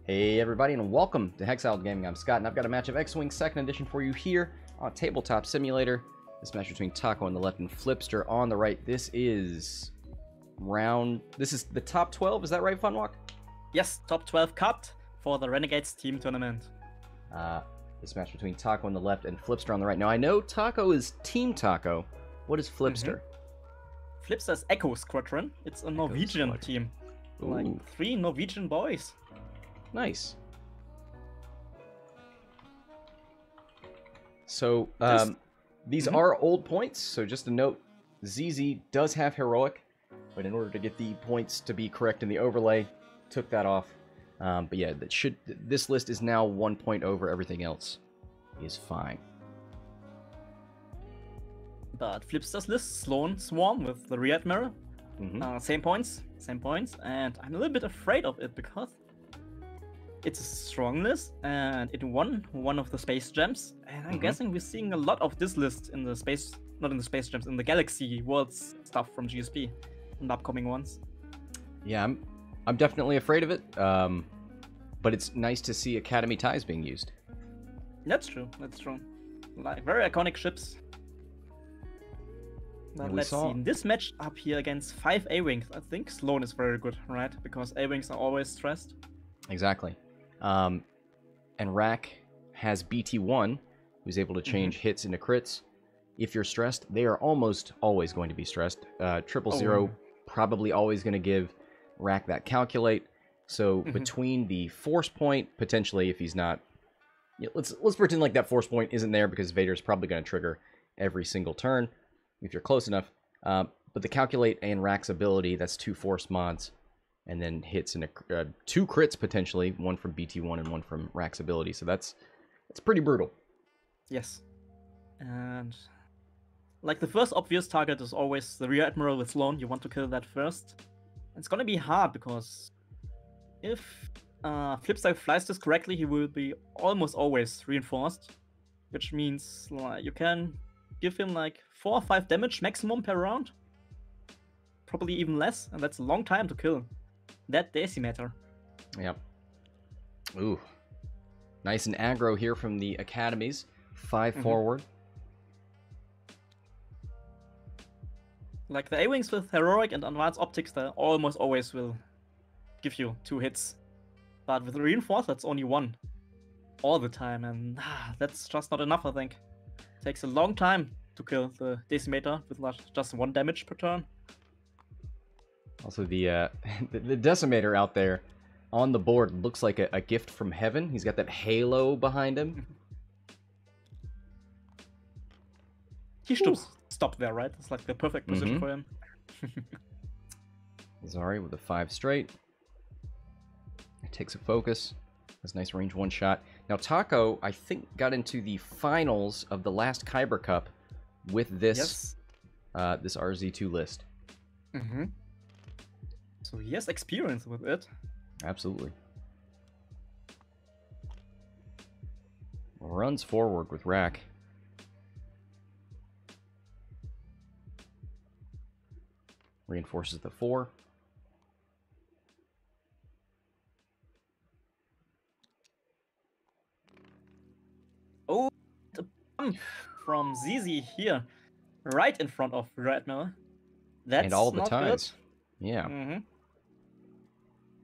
Hey everybody, and welcome to Hexiled Gaming. I'm Scott, and I've got a match of X-Wing 2nd Edition for you here on Tabletop Simulator. This match between Taco on the left and Flippster on the right. This is the top 12, is that right, Funwalk? Yes, top 12 cut for the Renegades team tournament. This match between Taco on the left and Flippster on the right. Now, I know Taco is Team Taco. What is Flippster? Flippster's Echo Squadron. It's a Norwegian team. Ooh. Like 3 Norwegian boys. Nice. So, these are old points, so just a note, Zizi does have Heroic, but in order to get the points to be correct in the overlay, took that off. But yeah, this list is now 1 point over everything else. Is fine. But Flipster's list, Sloan Swarm with the Rear Admiral. Same points, and I'm a little bit afraid of it because it's a strong list, and it won one of the space gems, and I'm guessing we're seeing a lot of this list in the space, not in the space gems, in the Galaxy Worlds stuff from GSP in the upcoming ones. Yeah, I'm definitely afraid of it, but it's nice to see Academy ties being used. That's true, like very iconic ships. But let's see, in this match up here against 5 A-Wings, I think Sloan is very good, right? Because A-Wings are always stressed. Exactly. And Rack has BT1, who's able to change hits into crits. If you're stressed, they are almost always going to be stressed. 000 probably always going to give Rack that calculate. So between the force point, potentially, if he's not... Yeah, let's pretend like that force point isn't there because Vader's probably going to trigger every single turn, if you're close enough. But the calculate and Rack's ability, that's 2 force mods. And then hits in 2 crits potentially, one from BT1 and one from Rack's ability. So that's pretty brutal. Yes. And like the first obvious target is always the Rear Admiral with Sloan. You want to kill that first. It's gonna be hard because if Flipster flies this correctly, he will be almost always reinforced. Which means like you can give him like 4 or 5 damage maximum per round. Probably even less, and that's a long time to kill that Decimator. Yep. Ooh. Nice and aggro here from the academies. 5 forward. Like the A-Wings with Heroic and Advanced Optics, they almost always will give you 2 hits. But with Reinforced, that's only 1. All the time, and that's just not enough, I think. It takes a long time to kill the Decimator with just 1 damage per turn. Also, the Decimator out there on the board looks like a gift from heaven. He's got that halo behind him. He should stop there, right? It's like the perfect position for him. Zari with a 5 straight. It takes a focus. That's a nice range 1 shot. Now, Taco, I think, got into the finals of the last Kyber Cup with this this RZ2 list. So he has experience with it. Absolutely. Runs forward with Rack. Reinforces the 4. Oh, the bump from Zizi here, right in front of Rear Admiral. That's and all the not ties. Good. Yeah.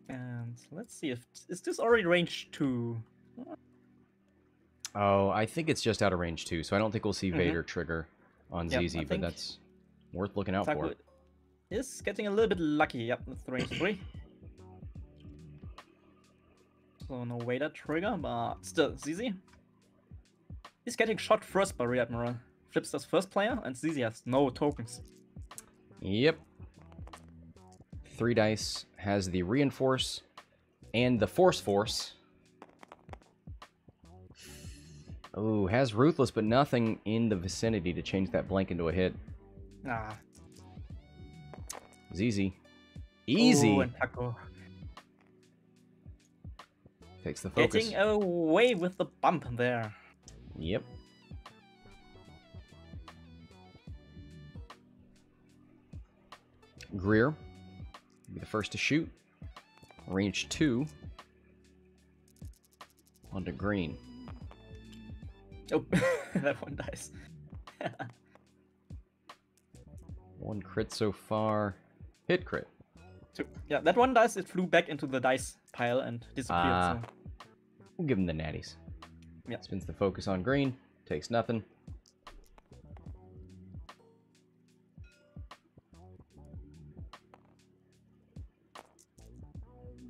And let's see, is this already range 2? Oh, I think it's just out of range 2, so I don't think we'll see Vader trigger on Zizi, but that's worth looking out for. Is getting a little bit lucky. Yep, that's range 3. So no Vader trigger, but still, Zizi. He's getting shot first by Rear Admiral. Flipster's first player, and Zizi has no tokens. Yep. 3 dice, has the Reinforce and the Force. Oh, has Ruthless, but nothing in the vicinity to change that blank into a hit. Zizi. Easy! Oh, and Taco. Takes the focus. Getting away with the bump there. Yep. Greer. Be the first to shoot. Range 2. onto green. Oh, that one dice. One crit so far. Hit crit. Two. Yeah, that one dice, it flew back into the dice pile and disappeared. So. We'll give him the natties. Yeah. Spins the focus on green. Takes nothing.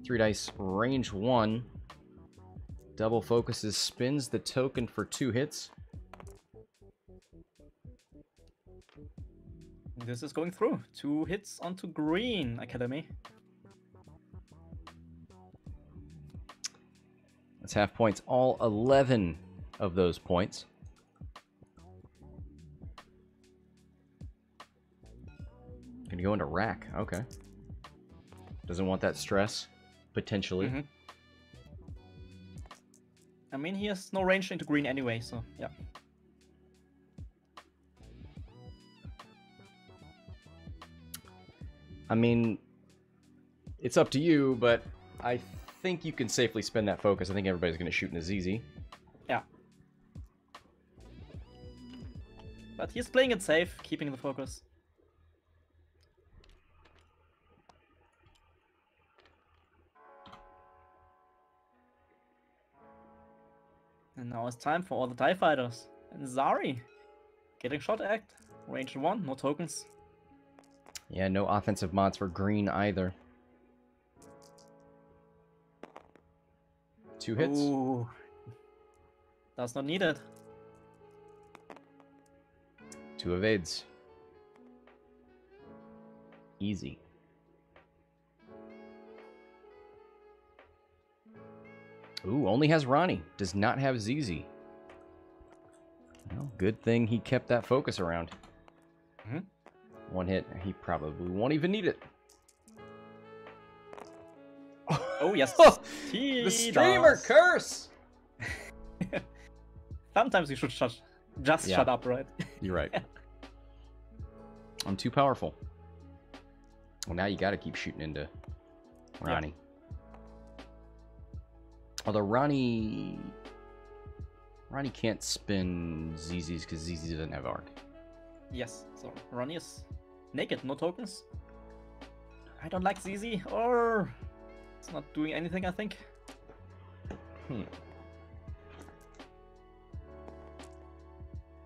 Three dice, range 1. Double focuses, spins the token for 2 hits. This is going through. 2 hits onto green, Academy. That's half points. All 11 of those points. Gonna go into rack. Okay. Doesn't want that stress, potentially. Mm-hmm. I mean, he has no range into green anyway, so yeah. I mean, it's up to you, but I think you can safely spend that focus. I think everybody's going to shoot into Zizi. Yeah. But he's playing it safe, keeping the focus. And now it's time for all the TIE fighters. And Zari getting shot at. Range 1, no tokens. Yeah, no offensive mods for green either. 2 hits. Ooh. That's not needed. 2 evades. Easy. Ooh, only has Ronnie. Does not have Zizi. Well, good thing he kept that focus around. Mm-hmm. 1 hit. He probably won't even need it. Oh, yes. The streamer curse! Sometimes you should shut up, right? You're right. I'm too powerful. Well, now you gotta keep shooting into Ronnie. Yeah. Although Ronnie can't spin Zizi's because Zizi doesn't have arc. Yes, so Ronnie is naked, no tokens. I don't like Zizi, or it's not doing anything, I think.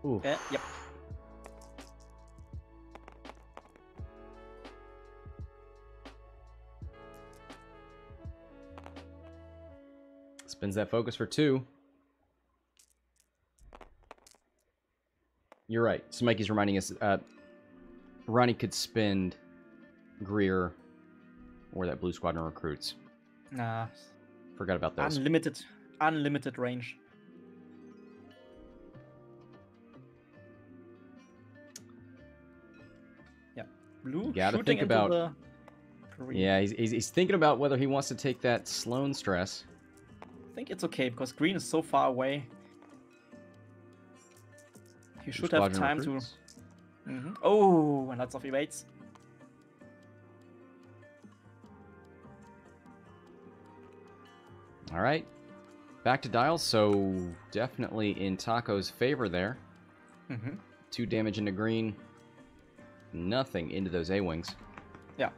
Ooh. Yep. Spins that focus for 2. You're right. Smikey's reminding us, Ronnie could spend Greer or that Blue Squadron recruits. Nah. Forgot about those. Unlimited range. Yeah. Blue gotta shooting think about into the green. Yeah, he's thinking about whether he wants to take that Sloan stress. I think it's okay because green is so far away. You should have time recruits. To. Mm-hmm. Oh, and lots of evades. All right, back to dials. So definitely in Taco's favor there. 2 damage into green. Nothing into those A-wings. Yeah.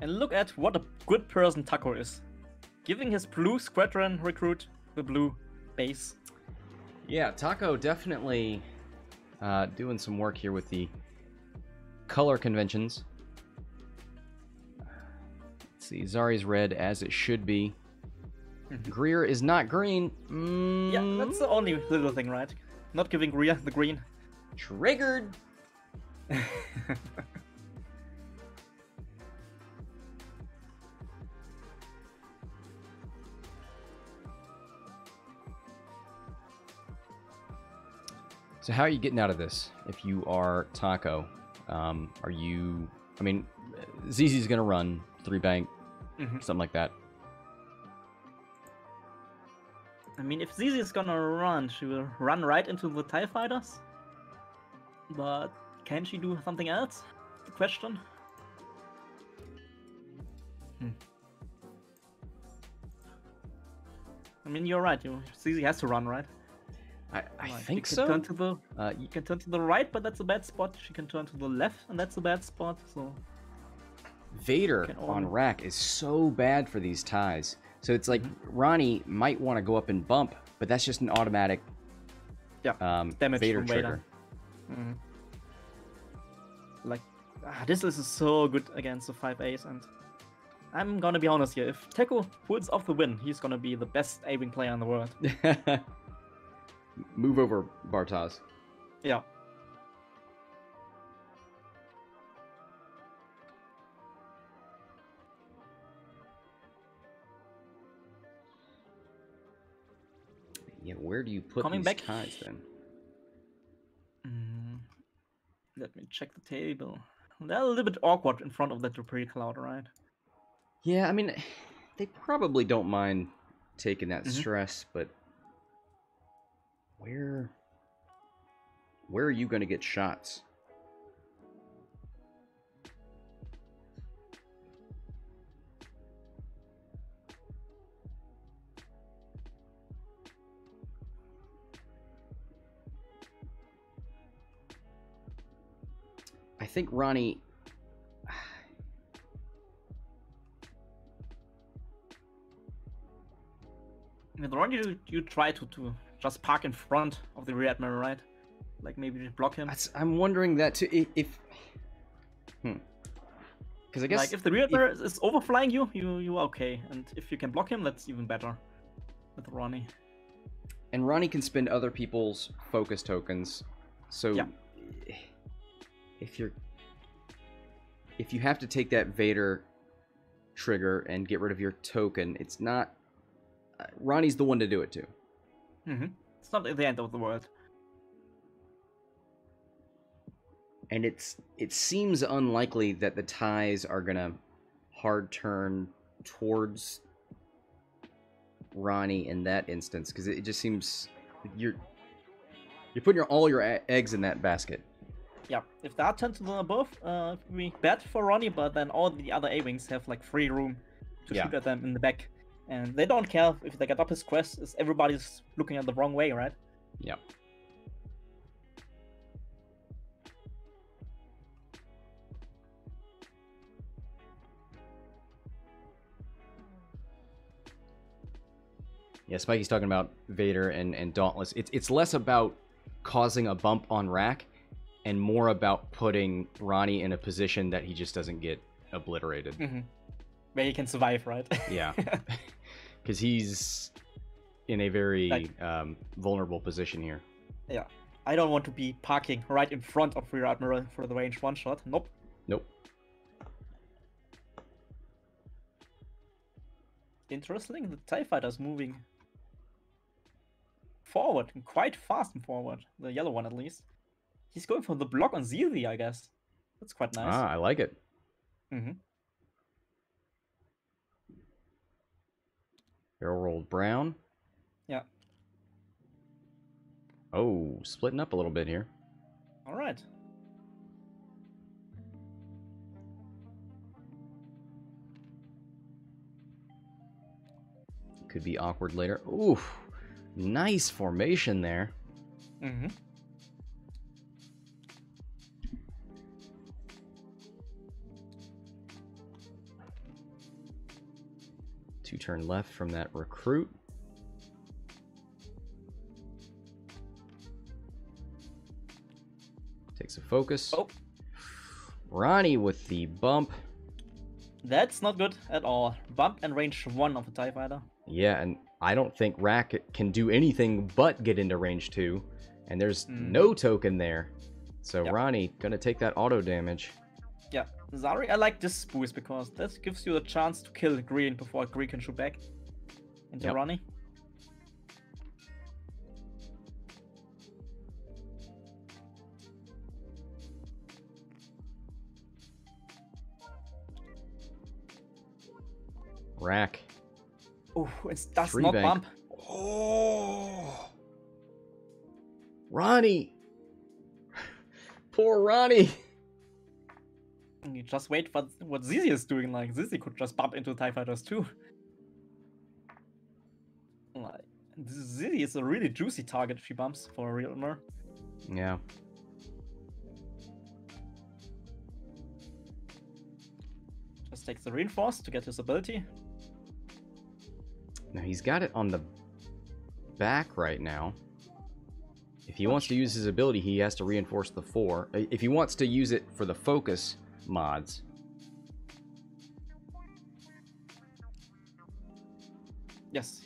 And look at what a good person Taco is. Giving his blue Squadron recruit the blue base. Yeah, Taco definitely doing some work here with the color conventions. Let's see, Zari's red as it should be. Greer is not green. Yeah, that's the only little thing, right? Not giving Greer the green. Triggered! So how are you getting out of this if you are Taco? Are you... I mean, Zizi's going to run 3 bank, something like that. I mean, if Zizi is gonna run, she will run right into the TIE fighters. But can she do something else? The question. I mean, you're right. Zizi has to run, right? I think so. You can turn to the right, but that's a bad spot. She can turn to the left, and that's a bad spot. So Vader on rack is so bad for these ties. So it's like Ronnie might want to go up and bump, but that's just an automatic damage Vader from trigger. Like, this is so good against the 5As, and I'm gonna be honest here. If Teko pulls off the win, he's gonna be the best A-Wing player in the world. Move over, Bartaz. Yeah. Yeah, where do you put these ties then? Let me check the table. They're a little bit awkward in front of that debris cloud, right? Yeah, I mean, they probably don't mind taking that stress, but where are you going to get shots? I think Ronnie... With Ronnie, you try to just park in front of the Rear Admiral, right? Like maybe block him. I'm wondering that too. Because I guess like if the Rear Admiral is overflying you okay, and if you can block him, that's even better with Ronnie. And Ronnie can spend other people's focus tokens, so if you have to take that Vader trigger and get rid of your token, it's not. Ronnie's the one to do it to. It's not the end of the world. And it seems unlikely that the ties are gonna hard turn towards Ronnie in that instance, because it just seems you're putting all your eggs in that basket. Yeah, if that turns to the above, we bet for Ronnie, but then all the other A-Wings have like free room to shoot at them in the back. And they don't care if they get up his quest, as everybody's looking at the wrong way, right? Yeah. Yeah, Spikey's talking about Vader and Dauntless. It's less about causing a bump on rack and more about putting Ronnie in a position that he just doesn't get obliterated. Where he can survive, right? Yeah. Because he's in a very vulnerable position here. Yeah. I don't want to be parking right in front of Rear Admiral for the range one shot. Nope. Nope. Interesting. The TIE Fighter's moving forward, and quite fast and forward. The yellow one, at least. He's going for the block on Zizi, I guess. That's quite nice. Ah, I like it. Barrel rolled brown. Yeah. Oh, splitting up a little bit here. All right. Could be awkward later. Ooh, nice formation there. Two-turn left from that recruit. Takes a focus. Oh. Ronnie with the bump. That's not good at all. Bump and range 1 of a TIE Fighter. Yeah, and I don't think Rack can do anything but get into range 2. And there's no token there. So Ronnie gonna take that auto damage. Yeah, Zari, I like this boost because that gives you a chance to kill Green before Green can shoot back into Ronnie. Rack. Oh, it does not bump. Oh, Ronnie. Poor Ronnie. You just wait for what Zizi is doing. Like, Zizi could just bump into TIE Fighters too. Like, Zizi is a really juicy target if she bumps for a real honor. Yeah. Just takes the reinforce to get his ability. Now he's got it on the back right now. If he wants to use his ability, he has to reinforce the 4. If he wants to use it for the focus mods. Yes,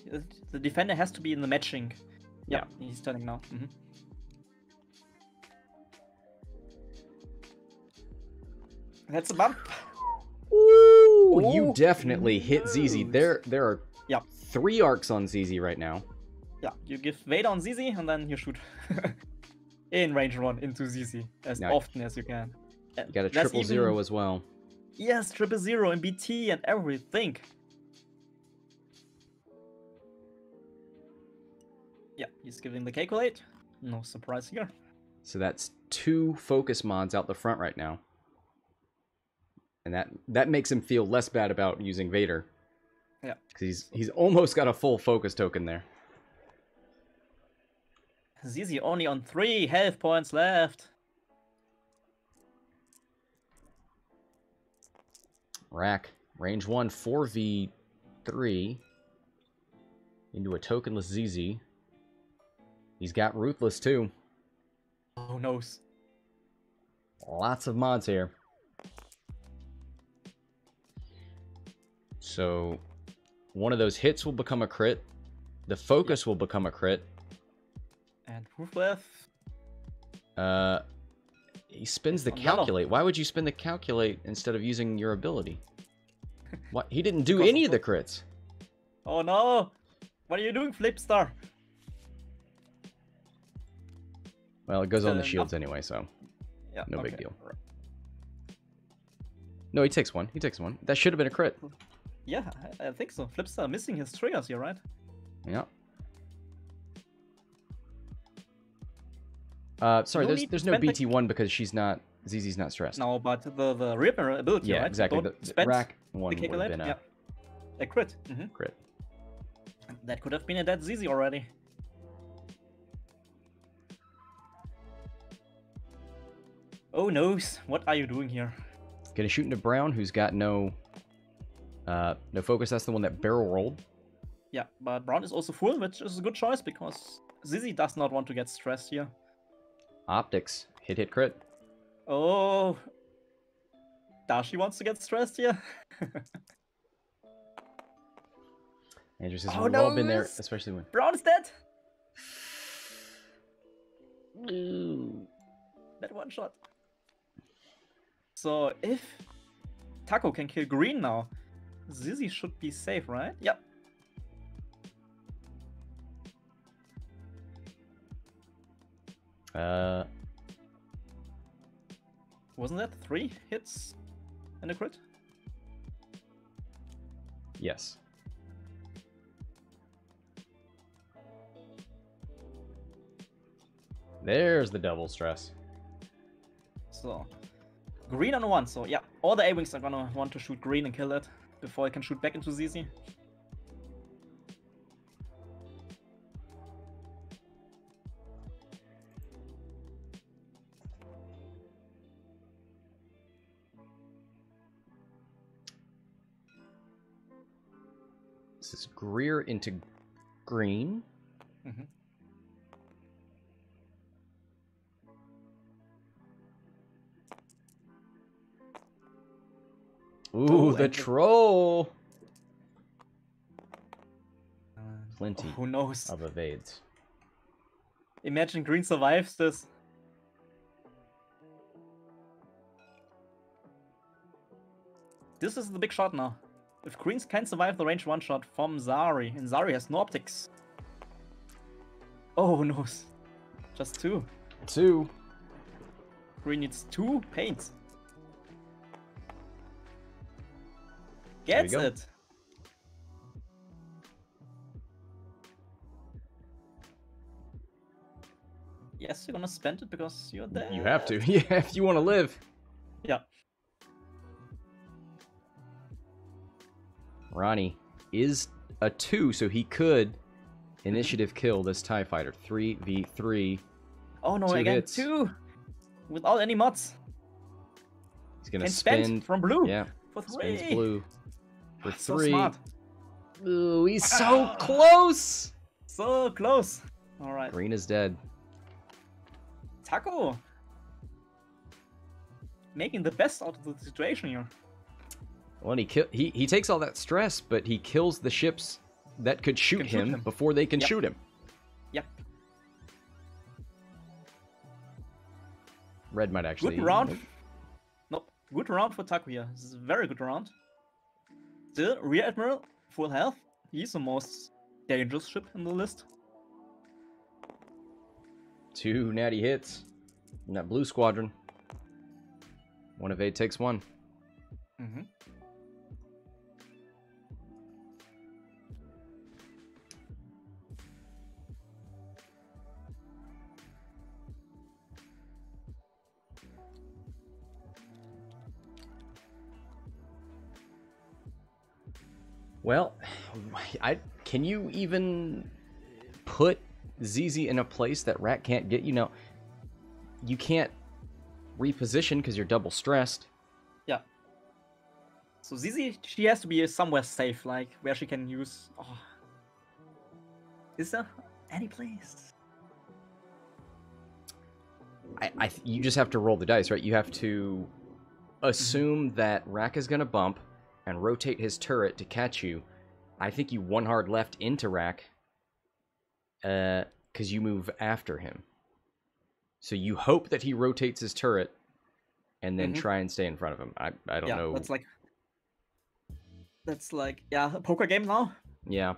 the defender has to be in the matching. Yeah. He's turning now. That's a bump. Ooh, you definitely hit Zizi. There are 3 arcs on Zizi right now. Yeah, you give Vader on Zizi and then you shoot in range 1 into Zizi as often as you can. You got a 000 as well. Yes, 000 in BT and everything. Yeah, he's giving the calculate. No surprise here. So that's 2 focus mods out the front right now. And that makes him feel less bad about using Vader. Yeah. Because he's almost got a full focus token there. Zizi only on 3 health points left. Rack. Range 1, 4v3. Into a tokenless Zizi. He's got Ruthless too. Oh no. Lots of mods here. So one of those hits will become a crit. The focus will become a crit. And Ruthless. He spins the calculate. Why would you spin the calculate instead of using your ability? What? He didn't do any of the crits. Oh no! What are you doing, Flippster? Well, it goes on the shields anyway, so no big deal. No, he takes one. He takes one. That should have been a crit. Yeah, I think so. Flippster missing his triggers here, right? Yeah. Sorry, there's no BT1 because Zizi's not stressed. No, but the Reaper ability, yeah, right? exactly. The rack one would have been a crit. Crit. That could have been a dead Zizi already. Oh no, what are you doing here? Gonna shoot into Brown, who's got no focus. That's the one that barrel rolled. Yeah, but Brown is also full, which is a good choice because Zizi does not want to get stressed here. Optics. Hit crit. Oh. Dashi wants to get stressed here. Andrew says we've all been there, especially when... Brown is dead! Ooh. That one shot. So if Taco can kill Green now, Zizi should be safe, right? Yep. Wasn't that 3 hits and a crit? Yes. There's the double stress. So, Green on 1. So yeah, all the A-Wings are gonna want to shoot Green and kill it before I can shoot back into Zizi. This is Greer into Green. Ooh, the troll! Plenty who knows? of evades. Imagine Green survives this. This is the big shot now. If Greens can survive the range 1 shot from Zari, and Zari has no optics. Oh no. Just 2. 2. Green needs 2 paints. Gets it. Yes, you're gonna spend it because you're there. You have to. Yeah, if you want to live. Yeah. Ronnie is a 2, so he could initiative kill this TIE fighter. 3v3. Oh no, 2 again, hits. 2! Without any mods. He's gonna Can spend from blue. Yeah, For 3. spends blue for 3. So smart. Ooh, he's so close! So close. Alright. Green is dead. Taco. Making the best out of the situation here. Well, and he takes all that stress, but he kills the ships that could shoot him before they can shoot him. Yep. Red might actually... Good round. Nope. Good round for Taco here. This is a very good round. Still, Rear Admiral, full health. He's the most dangerous ship in the list. 2 natty hits in that blue squadron. 1 evade takes 1. Mm-hmm. Well, can you even put Zizi in a place that Rat can't get? You know, you can't reposition because you're double stressed. Yeah. So Zizi, she has to be somewhere safe, like where she can use... Oh. Is there any place? You just have to roll the dice, right? You have to assume that Rack is going to bump and rotate his turret to catch you. I think you one hard left into Rack because you move after him. So you hope that he rotates his turret and then try and stay in front of him. I don't know. That's like, yeah, a poker game now? Yeah.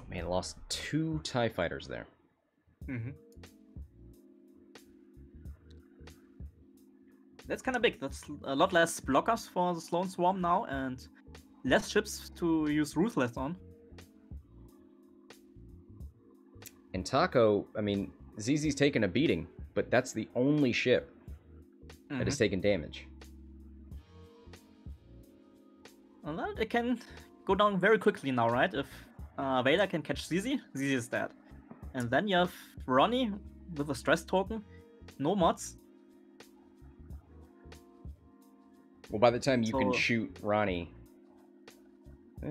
Man, lost 2 TIE fighters there. Mm-hmm. That's kind of big. That's a lot less blockers for the Sloan Swarm now, and less ships to use Ruthless on. And Taco, I mean, Zizi's taken a beating, but that's the only ship that has taken damage. Well, it can go down very quickly now, right? If Vader can catch Zizi, Zizi is dead. And then you have Ronnie with a stress token, no mods. Well, by the time you can shoot Ronnie... I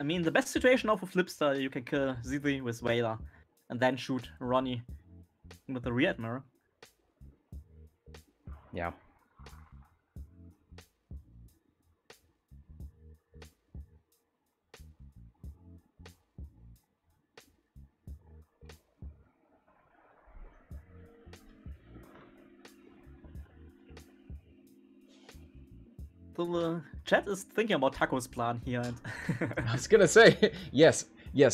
mean, the best situation now for Flippster, you can kill Zizi with Vader, and then shoot Ronnie with the Rear Admiral. Yeah. So the chat is thinking about Taco's plan here. And I was gonna say, yes,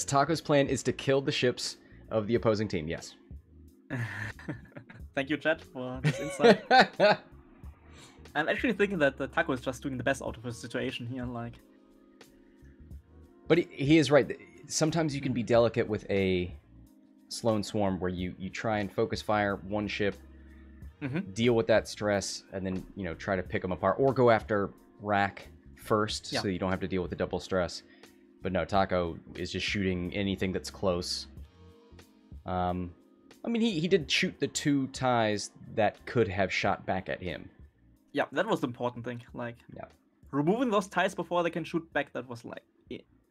Taco's plan is to kill the ships of the opposing team, yes. Thank you, chat, for this insight. I'm actually thinking that the Taco is just doing the best out of his situation here, like... But he is right. Sometimes you can be delicate with a Sloan Swarm where you try and focus fire one ship, deal with that stress, and then, you know, try to pick them apart. Or go after Rack first so you don't have to deal with the double stress. But no, Taco is just shooting anything that's close. I mean, he did shoot the 2 ties that could have shot back at him. Yeah, that was the important thing. Like, removing those ties before they can shoot back, that was, like,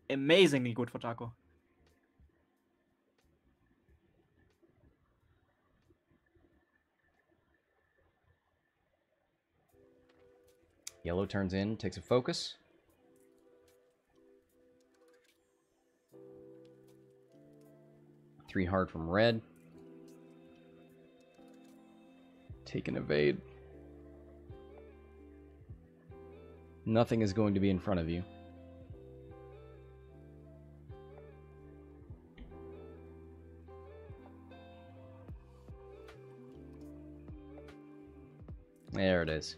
amazingly good for Taco. Yellow turns in, takes a focus. Three hard from red. Take an evade. Nothing is going to be in front of you. There it is.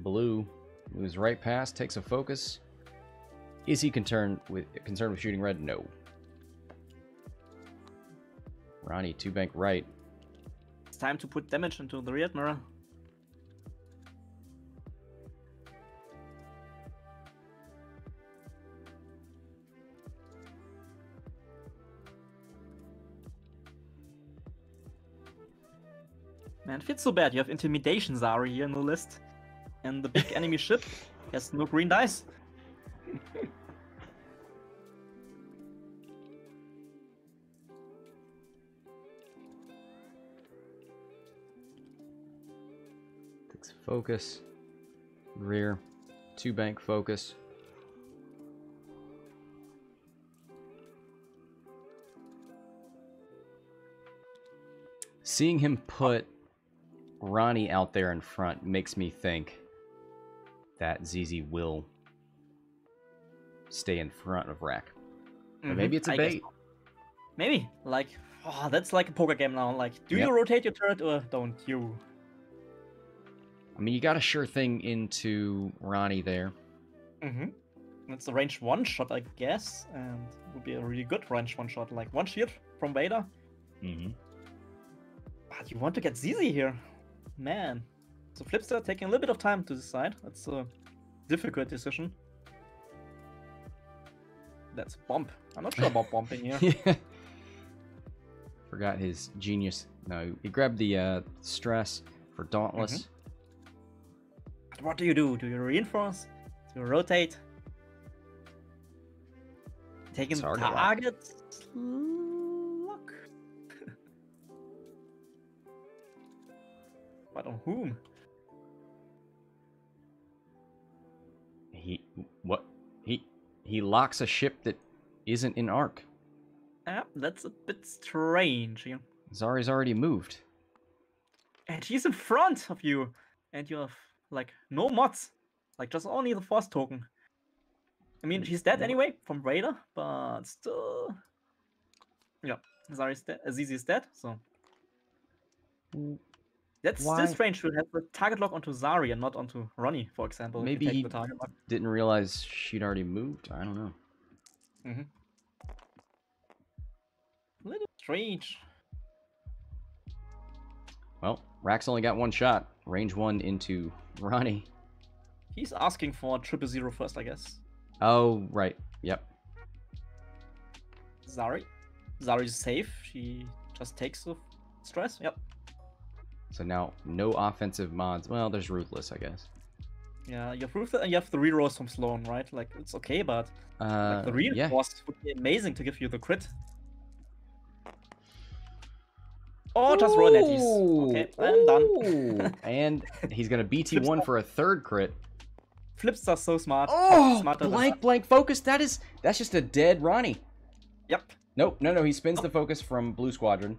Blue moves right past, takes a focus. Is he concerned with shooting red? No. Ronnie, 2-bank right. It's time to put damage into the rear Admiral. Man, it feels so bad. You have Intimidation Zari here in the list. And the big enemy ship has no green dice. Takes focus. Greer. 2-bank focus. Seeing him put Ronnie out there in front makes me think that Zizi will stay in front of Rack. Or maybe it's a bait. So. Maybe. Like, oh, that's like a poker game now. Like, do Yep. you rotate your turret or don't you? I mean, you got a sure thing into Ronnie there. It's a range 1 shot, I guess. And it would be a really good range 1 shot. Like, 1 shield from Vader. But you want to get Zizi here. Man. So Flippster taking a little bit of time to decide. That's a difficult decision. That's bump. I'm not sure about bumping here. Yeah. Forgot his genius. No, he grabbed the stress for Dauntless. But what do? Do you reinforce? Do you rotate? Taking the target? Lock. But on whom? He locks a ship that isn't in arc. That's a bit strange here. Zari's already moved. And she's in front of you. And you have, like, no mods. Like, just only the force token. I mean, she's dead anyway from Raider, but still... Yeah, Zari's dead. Zizi is dead, so... That's still strange to have the target lock onto Zari and not onto Ronnie, for example. Maybe he didn't realize she'd already moved. I don't know. A little strange. Well, Rack's only got 1 shot. Range 1 into Ronnie. He's asking for 000 first, I guess. Oh, right. Yep. Zari. Zari's safe. She just takes the stress. Yep. So now, no offensive mods. Well, there's Ruthless, I guess. Yeah, you have Ruthless and you have the rerolls from Sloan, right? Like, it's okay, but like, the reinforced would be amazing to give you the crit. Oh, just Renegades. Okay, I'm done. And he's going to BT1 for a 3rd crit. Flippster's so smart. Oh, blank focus. That's just a dead Ronnie. Yep. Nope, no, he spins the focus from Blue Squadron.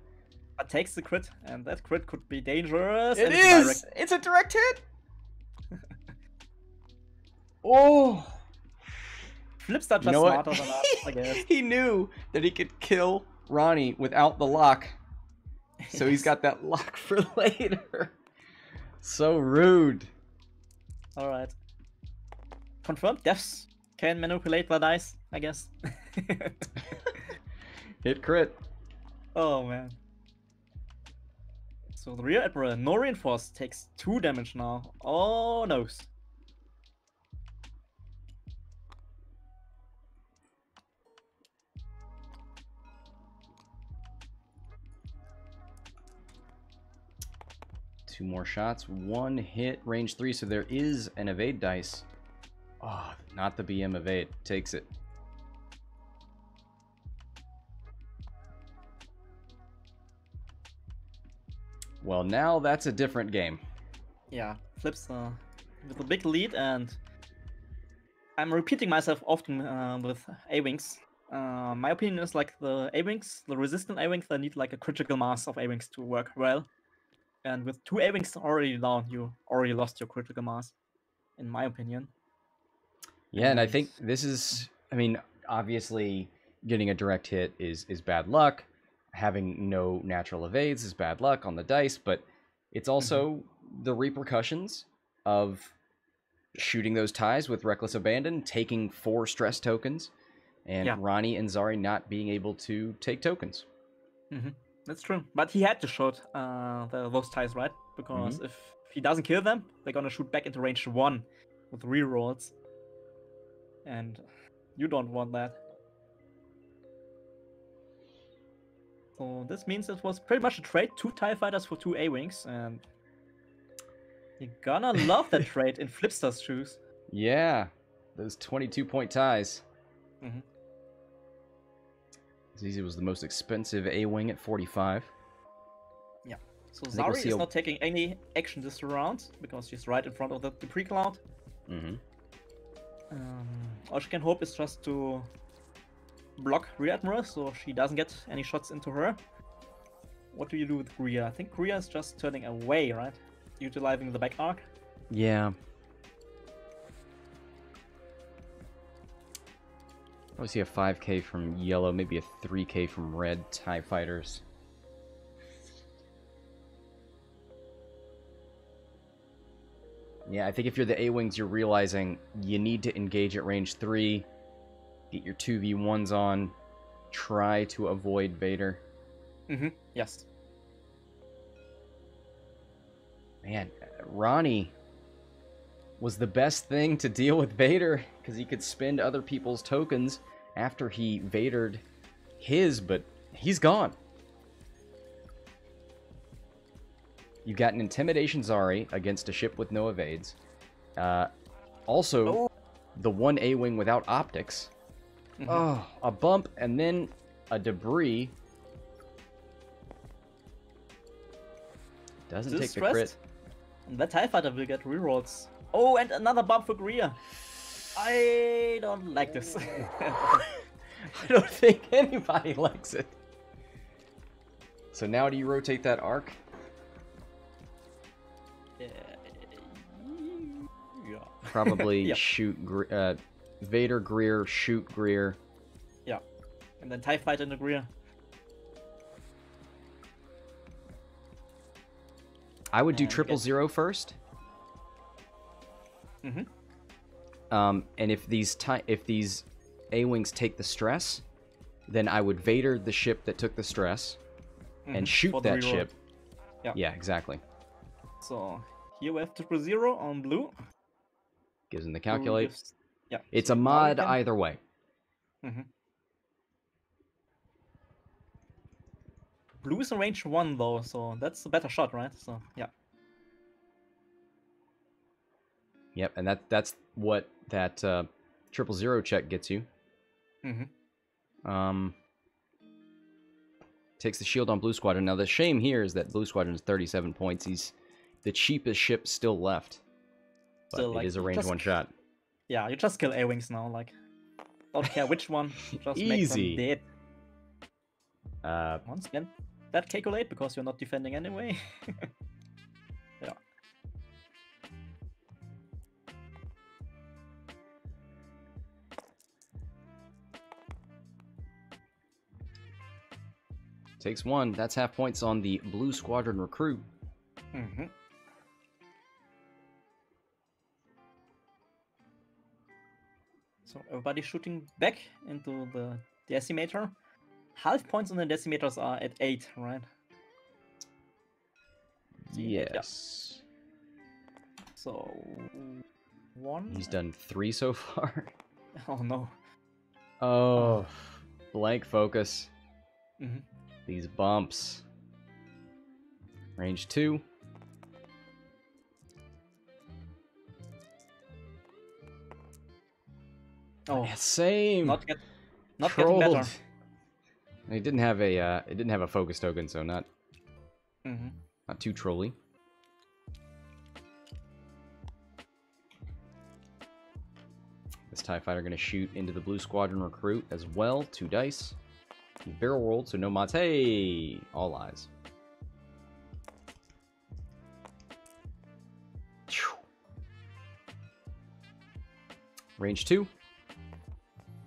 But takes the crit, and that crit could be dangerous. It is! It's a direct hit! Oh! Flippster just smarter than us, I guess. He knew that he could kill Ronnie without the lock. So he's got that lock for later. So rude. Alright. Confirmed deaths can manipulate the dice, I guess. Hit crit. Oh man. So the rear Admiral, no reinforce, takes 2 damage now. Oh no. Two more shots, 1 hit, range 3, so there is an evade dice. Oh, not the BM evade, takes it. Well, now that's a different game. Yeah, Flippster with a big lead, and I'm repeating myself often with A-Wings. My opinion is like the A-Wings, the resistant A-Wings, they need like a critical mass of A-Wings to work well. And with 2 A-Wings already down, you already lost your critical mass, in my opinion. Yeah, and I think this is, I mean, obviously getting a direct hit is bad luck. Having no natural evades is bad luck on the dice, but it's also the repercussions of shooting those ties with reckless abandon, taking 4 stress tokens, and Ronnie and Zari not being able to take tokens. That's true. But he had to shoot those ties, right? Because if he doesn't kill them, they're gonna shoot back into range 1 with rerolls. And you don't want that. So this means it was pretty much a trade, 2 TIE fighters for 2 A-Wings, and you're gonna love that trade in Flipster's shoes. Yeah, those 22-point ties. Zizi was the most expensive A-Wing at 45. Yeah, so Zari is not taking any action this round, because she's right in front of the pre-cloud. All she can hope is just to block Rear Admiral, so she doesn't get any shots into her. What do you do with Greer? I think Greer is just turning away, right? Utilizing the back arc. Yeah. I see a 5k from yellow, maybe a 3k from red TIE fighters. Yeah, I think if you're the A-Wings, you're realizing you need to engage at range 3, get your 2v1s on, try to avoid Vader. Yes. Man, Ronnie was the best thing to deal with Vader, because he could spend other people's tokens after he Vadered his, but he's gone. You got an Intimidation Zari against a ship with no evades. Also, the one A-Wing without optics. Oh, a bump and then a debris. Doesn't take the crit. That TIE fighter will get rerolls. Oh, and another bump for Greer. I don't like this. I don't think anybody likes it. So now do you rotate that arc? Yeah. Probably shoot Vader, Greer, shoot Greer. Yeah. And then TIE fighter into Greer. I would do 000 first. And if these A-Wings take the stress, then I would Vader the ship that took the stress and shoot that ship. Yeah, exactly. So here we have 000 on blue. Gives him the calculate. Yeah. It's a mod either way. Blue is in range 1 though, so that's a better shot, right? So yeah. Yep, and that's what that 000 check gets you. Takes the shield on Blue Squadron. Now the shame here is that Blue Squadron is 37 points. He's the cheapest ship still left. But still, it is a range 1 shot. Yeah, you just kill A-Wings now, like don't care which one, just make them dead. Once again, that calculate because you're not defending anyway. Yeah. Takes 1. That's half points on the Blue Squadron recruit. So everybody shooting back into the decimator. Half points on the decimators are at 8, right? Yes. Yeah. So 1. He's done 3 so far. Oh no. Oh, blank focus. These bumps. Range 2. Oh, yeah, same. Not getting better. It didn't have a focus token, so not too trolly. This TIE fighter gonna shoot into the Blue Squadron recruit as well. 2 dice. Barrel rolled, so no mods. Hey, all eyes. Range 2.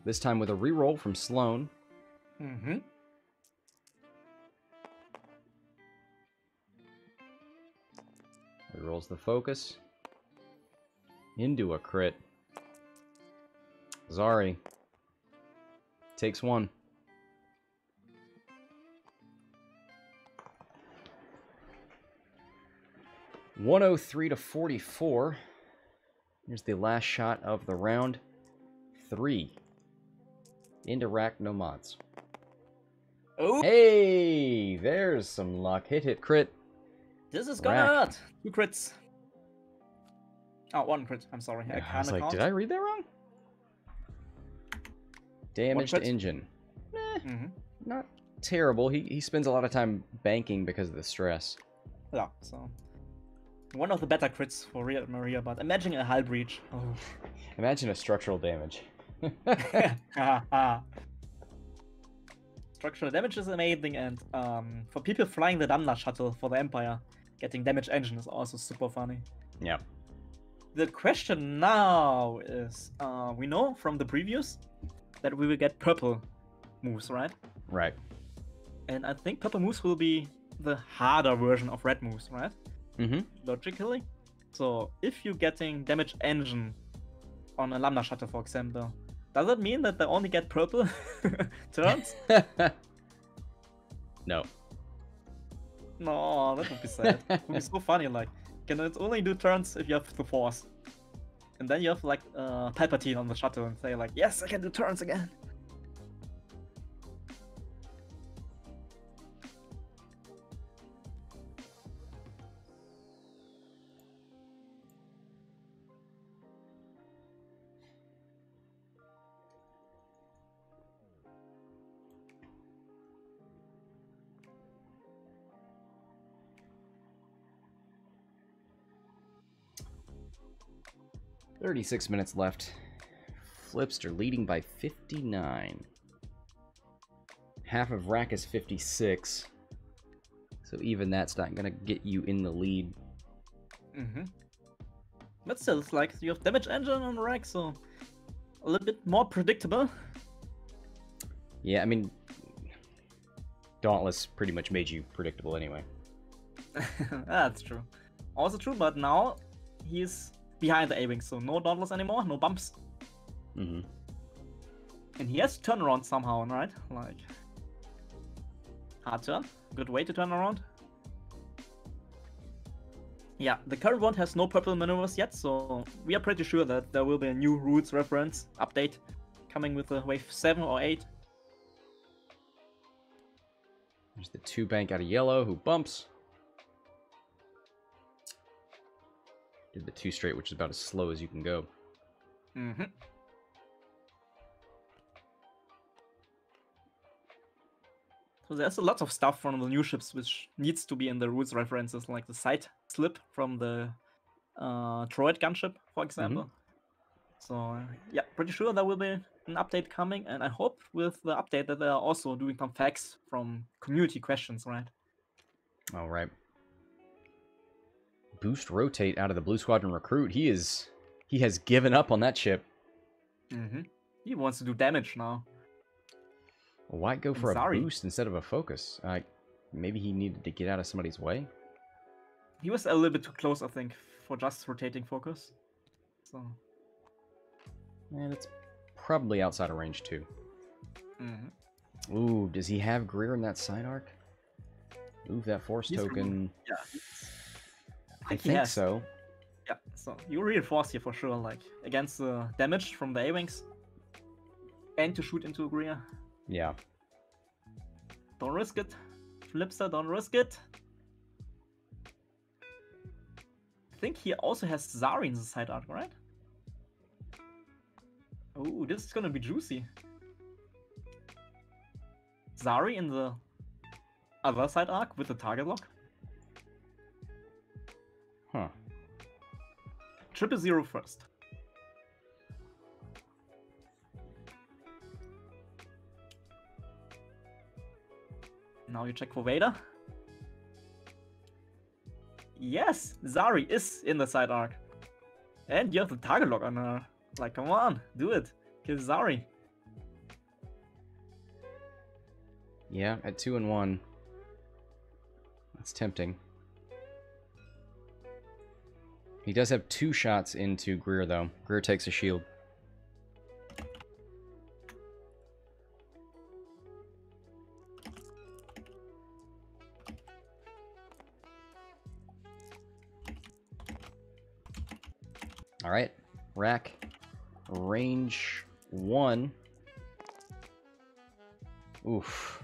This time with a reroll from Sloan. Rerolls the focus. Into a crit. Zari takes one. $103 to $44. Here's the last shot of the round. 3. Into rack, no mods. Oh, Hey, there's some luck. Hit, crit. this is gonna hurt. 2 crits. Oh, 1 crit. I'm sorry. I I can't was like, count. did I read that wrong? Damage to engine. Not terrible. He spends a lot of time banking because of the stress. Yeah, so one of the better crits for Maria, but imagine a hull breach. Oh. Imagine a structural damage. Structural damage is amazing, and for people flying the Damla shuttle for the Empire, getting damage engine is also super funny. Yeah. The question now is, we know from the previews that we will get purple moves, right? Right. And I think purple moves will be the harder version of red moves, right? Mm-hmm. Logically. So if you're getting damage engine on a Lambda shuttle, for example, does that mean that they only get purple turns? No. No, that would be sad. It would be so funny, like, can it only do turns if you have the force? And then you have, like, Palpatine on the shuttle and say, like, yes, I can do turns again. 36 minutes left. Flippster leading by 59. Half of rack is 56. So even that's not going to get you in the lead. But still, it's like you have damage engine on rack, so a little bit more predictable. Yeah, I mean, Dauntless pretty much made you predictable anyway. That's true. Also true, but now he's behind the A-Wing, so no Dauntless anymore, no bumps. Mm-hmm. And he has to turn around somehow, right? Like, hard turn. Good way to turn around. Yeah, the current one has no purple maneuvers yet, so we are pretty sure that there will be a new rules reference update coming with the wave 7 or 8. There's the 2 bank out of yellow who bumps. Did the 2 straight, which is about as slow as you can go. So there's a lot of stuff from the new ships which needs to be in the rules references, like the side slip from the droid gunship, for example. So yeah, pretty sure there will be an update coming, and I hope with the update that they are also doing some facts from community questions, right? All right. Boost rotate out of the Blue Squadron recruit. He has given up on that ship. He wants to do damage now. Why go for Zari. a boost instead of a focus? Maybe he needed to get out of somebody's way? He was a little bit too close, I think, for just rotating focus. So. And it's probably outside of range too. Ooh, does he have Greer in that side arc? Move that force token. Yeah. I think so. Yeah, so you reinforce here for sure, like, against the damage from the A-Wings. And to shoot into Greer. Yeah. Don't risk it. Flippster, don't risk it. I think he also has Zari in the side arc, right? Oh, this is gonna be juicy. Zari in the other side arc with the target lock. Huh. 000 first. Now you check for Vader. Yes, Zari is in the side arc. And you have the target lock on her. Like, come on, do it. Kill Zari. Yeah, at 2 and 1. That's tempting. He does have 2 shots into Greer, though. Greer takes a shield. All right, Rack, range 1. Oof.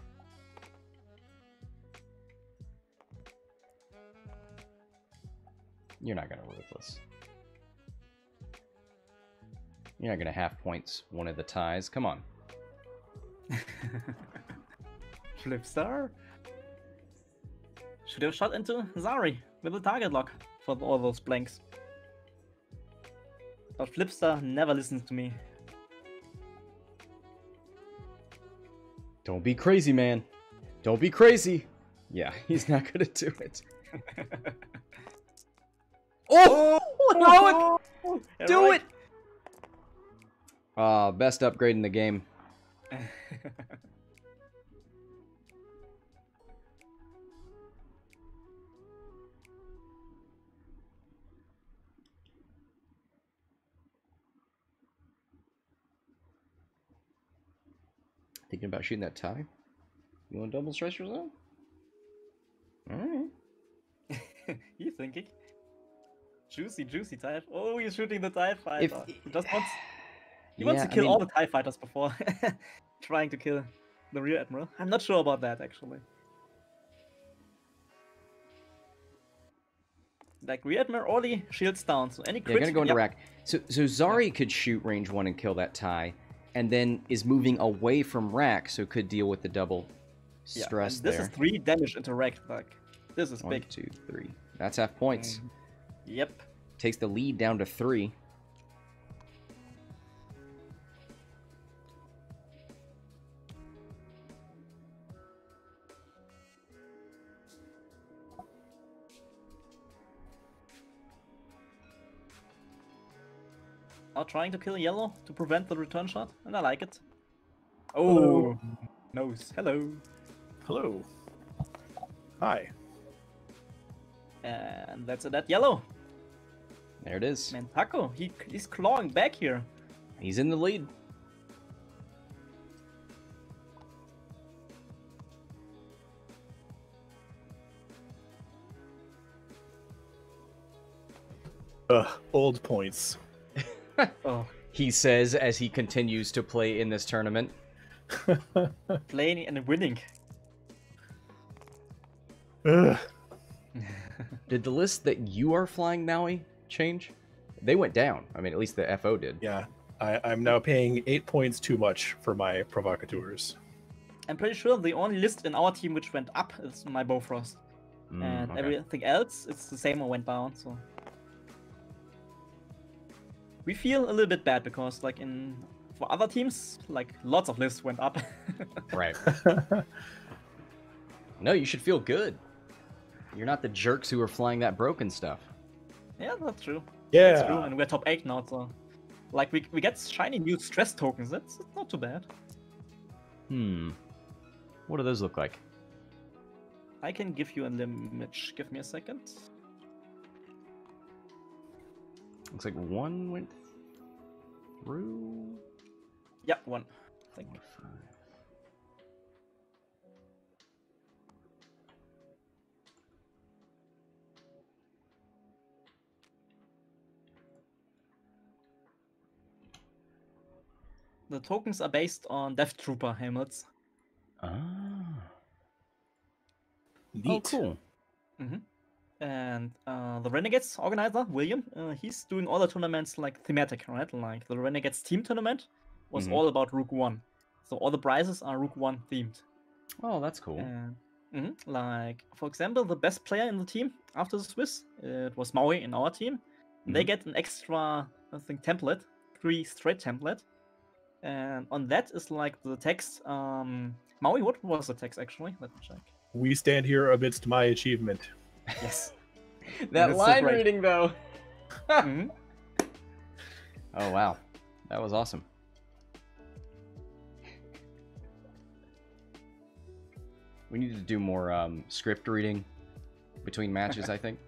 You're not gonna Ruthless. You're not gonna half points one of the ties. Come on. Flippster. Should have shot into Zari with a target lock for all those blanks. But Flippster never listens to me. Don't be crazy, man. Don't be crazy. Yeah, he's not gonna do it. Oh! No! Do it! Best upgrade in the game. Thinking about shooting that tie? You want to double stress yourself? Alright. You thinking? Juicy, juicy TIE. Oh, he's shooting the TIE fighter. He wants to kill all the TIE fighters before trying to kill the rear Admiral. I'm not sure about that, actually. Like, rear Admiral already shields down, so any crit... Yeah, gonna go into rack. So Zari could shoot range 1 and kill that TIE, and then is moving away from rack, so could deal with the double stress this there. Is 3 damage into rack. Like, this is 1, big. 2, 3. That's half points. Yep. Takes the lead down to 3. Now trying to kill yellow to prevent the return shot, and I like it. Oh, nose. Hello. Hello. Hi. And that's that yellow. There it is. Man, Taco, he's clawing back here. He's in the lead. Old points. Oh, He says as he continues to play in this tournament. playing and winning. Ugh. Did the list that you are flying Maui change? They went down. I mean, at least the FO did. Yeah, I'm now paying 8 points too much for my provocateurs. I'm pretty sure the only list in our team which went up is my Bofrost. And okay. everything else, it's the same or went down, so... We feel a little bit bad because, like, for other teams, like, lots of lists went up. Right. No, you should feel good. You're not the jerks who are flying that broken stuff. Yeah, that's true. Yeah. That's true, and we're top 8 now, so... Like, we get shiny new stress tokens, that's not too bad. What do those look like? I can give you an image. Give me a second. Looks like 1 went through. Yeah, 1. I think. 5. The tokens are based on Death Trooper helmets. Ah. Neat. Oh, cool. And the Renegades organizer, William, he's doing all the tournaments like thematic, right? Like the Renegades team tournament was all about Rook 1. So all the prizes are Rook 1 themed. Oh, that's cool. Like, for example, the best player in the team after the Swiss, it was Maui in our team. They get an extra, I think, template, 3 straight template. And on that is like the text. Maui, what was the text actually? Let me check. We stand here amidst my achievement. Yes. That That's so line great. reading, though. Oh, wow. That was awesome. We need to do more script reading between matches, I think.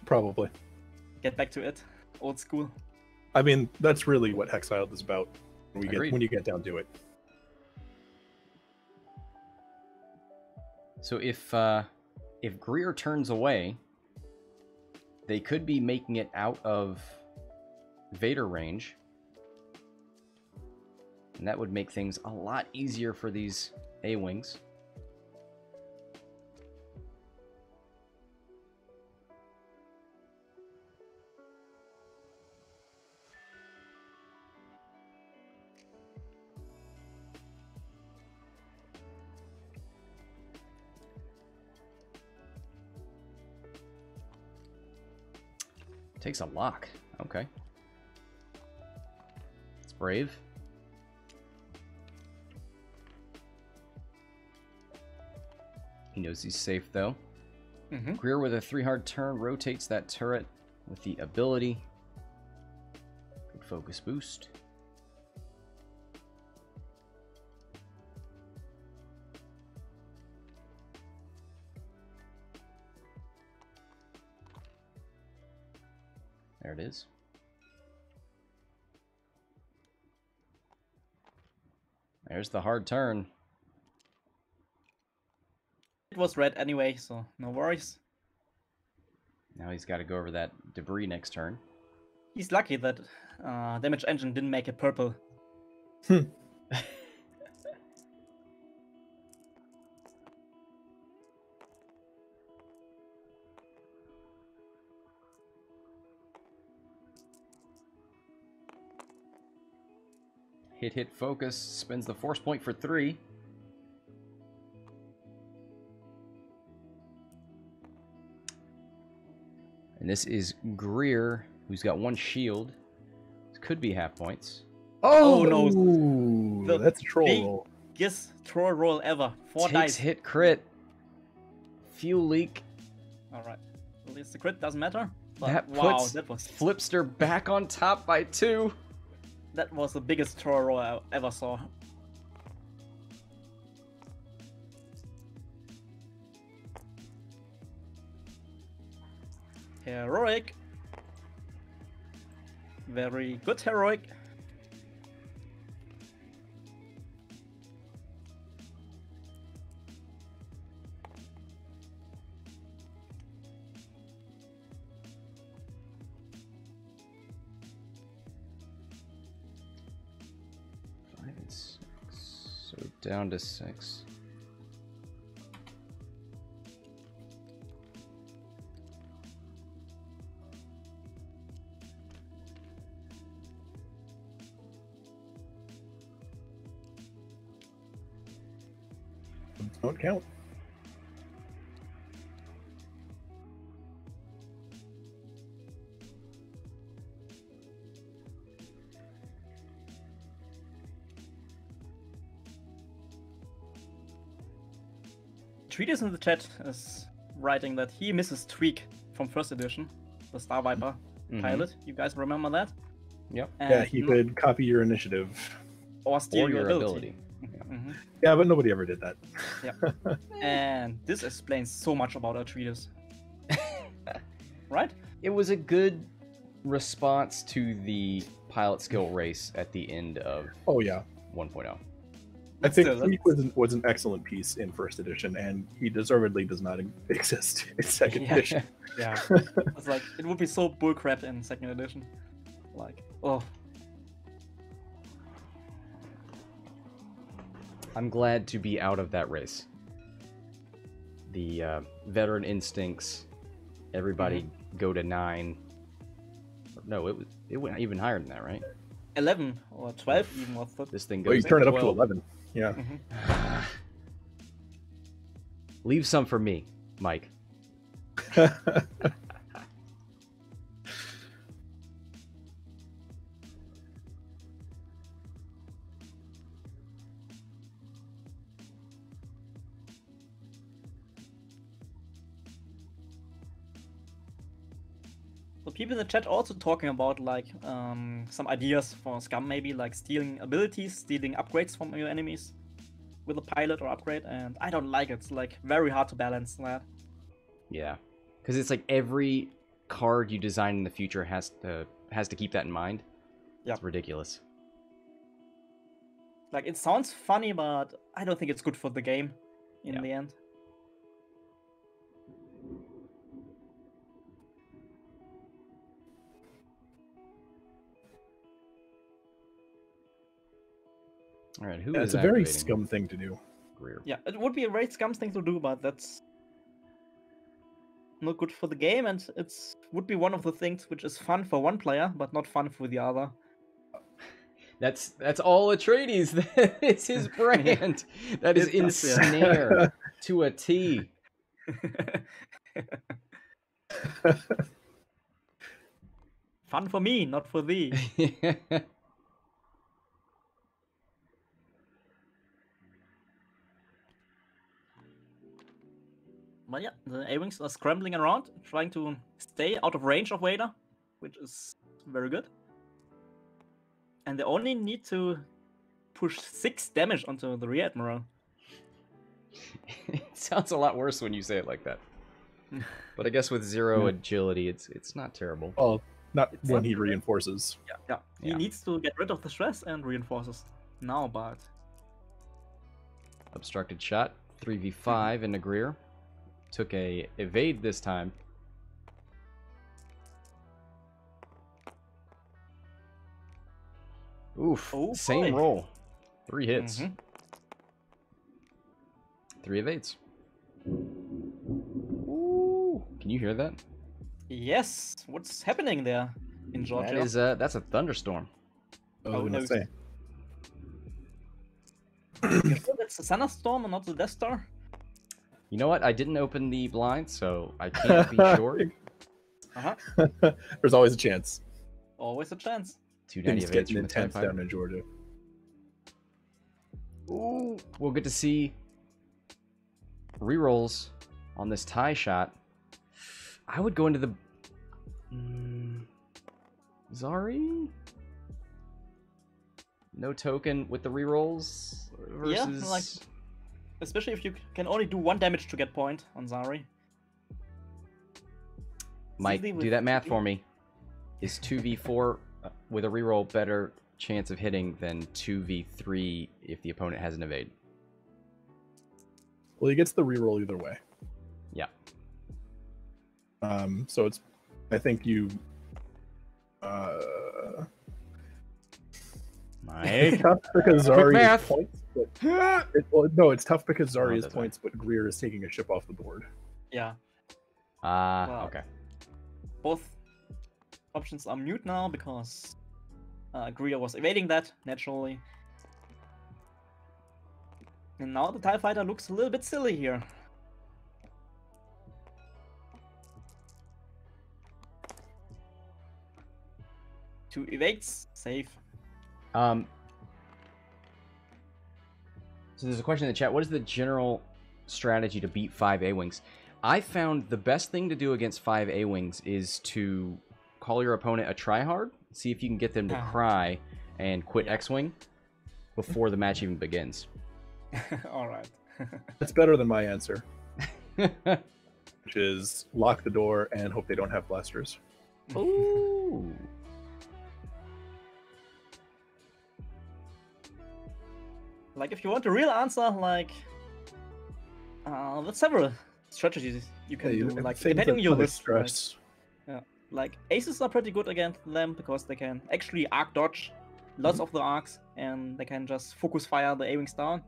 Probably. get back to it. Old school. I mean, that's really what Hexiled is about Agreed. when you get down to it. So if Greer turns away, they could be making it out of Vader range. And that would make things a lot easier for these A-Wings. Takes a lock. Okay. It's brave. He knows he's safe, though. Greer with a 3 hard turn rotates that turret with the ability. Good focus boost. There it is. There's the hard turn. It was red anyway, so no worries. Now he's got to go over that debris next turn. He's lucky that Damage Engine didn't make it purple. Hit, focus, spends the force point for 3. And this is Greer, who's got 1 shield. This could be half points. Oh no! Ooh, that's a troll roll. Biggest troll roll ever. 4 Takes dice. hit crit. Fuel leak. Alright. At least the crit doesn't matter. But That wow, puts that was Flippster back on top by 2. that was the biggest troll roll I ever saw. Heroic. Very good heroic. So down to 6. Don't count. Treatise in the chat is writing that he misses Tweak from first edition, the Star Viper pilot. You guys remember that? Yep. And Yeah, he could copy your initiative. or steal Or your your ability. ability. Yeah, but nobody ever did that. And this explains so much about our treatise. Right? It was a good response to the pilot skill race at the end of Oh yeah, 1.0. I think Still, Tweak was an excellent piece in first edition, and he deservedly does not exist in second Yeah. edition. Yeah. It's like, it would be so bullcrap in second edition. Like, oh. I'm glad to be out of that race. The veteran instincts, everybody go to 9. No, it went even higher than that, right? 11 or 12 even was the... This thing Well, you goes. turn it up to 12. 11. Yeah. Leave some for me, Mike. So people in the chat also talking about like some ideas for Scum, maybe like stealing abilities, stealing upgrades from your enemies with a pilot or upgrade, and I don't like it. It's like very hard to balance that. Yeah, because it's like every card you design in the future has to keep that in mind. Yeah. It's ridiculous. Like, it sounds funny, but I don't think it's good for the game in Yeah. the end. All right, who Yeah, is it's a very activating? scum thing to do. Greer. Yeah, it would be a very scum thing to do, but that's not good for the game, and it's would be one of the things which is fun for one player, but not fun for the other. That's all Atreides. That is his brand. That is It is, yeah. ensnare to a T. Fun for me, not for thee. But yeah, the A-Wings are scrambling around, trying to stay out of range of Vader, which is very good. And they only need to push 6 damage onto the Rear Admiral. It sounds a lot worse when you say it like that. But I guess with 0 agility, it's not terrible. Well, not It's when not he great. reinforces. Yeah. He Yeah. needs to get rid of the stress and reinforces now, but Obstructed shot, 3v5 into Greer. Took a evade this time. Oof, Oh, same boy. roll. 3 hits. Mhm. 3 evades. Ooh, can you hear that? Yes, what's happening there in Georgia? That is that's a thunderstorm. I was Oh, gonna no. say. You sure that's the Thunderstorm and not the Death Star? You know what? I didn't open the blind, so I can't be sure. Uh-huh. There's always a chance. Always a chance. 290 Things evades getting from the TIE intense fighter. down in Georgia. Ooh, we'll get to see rerolls on this tie shot. I would go into the Zari. No token with the rerolls versus. Yeah, like especially if you can only do 1 damage to get point on Zari. Mike, Zizi do with that math Zizi. for me. Is 2v4 with a reroll better chance of hitting than 2v3 if the opponent has an evade? Well, he gets the reroll either way. Yeah. So it's, I think you. Mike. tough because Quick Zari math. is points, but no, it's tough because Zari is that's right. points, but Greer is taking a ship off the board. Yeah, Wow. Okay. both options are mute now because Greer was evading that naturally. And now the TIE Fighter looks a little bit silly here. Two evades, safe. So there's a question in the chat. What is the general strategy to beat 5 A-Wings? I found the best thing to do against 5 A-Wings is to call your opponent a tryhard, see if you can get them to cry and quit X-Wing before the match even begins. Alright. That's better than my answer, which is lock the door and hope they don't have blasters. Ooh. Like, if you want a real answer, like, there's several strategies you can do. Like, depending on your list. stress. Right? Yeah. Like, aces are pretty good against them because they can actually arc dodge lots of the arcs and they can just focus fire the A-Wings down.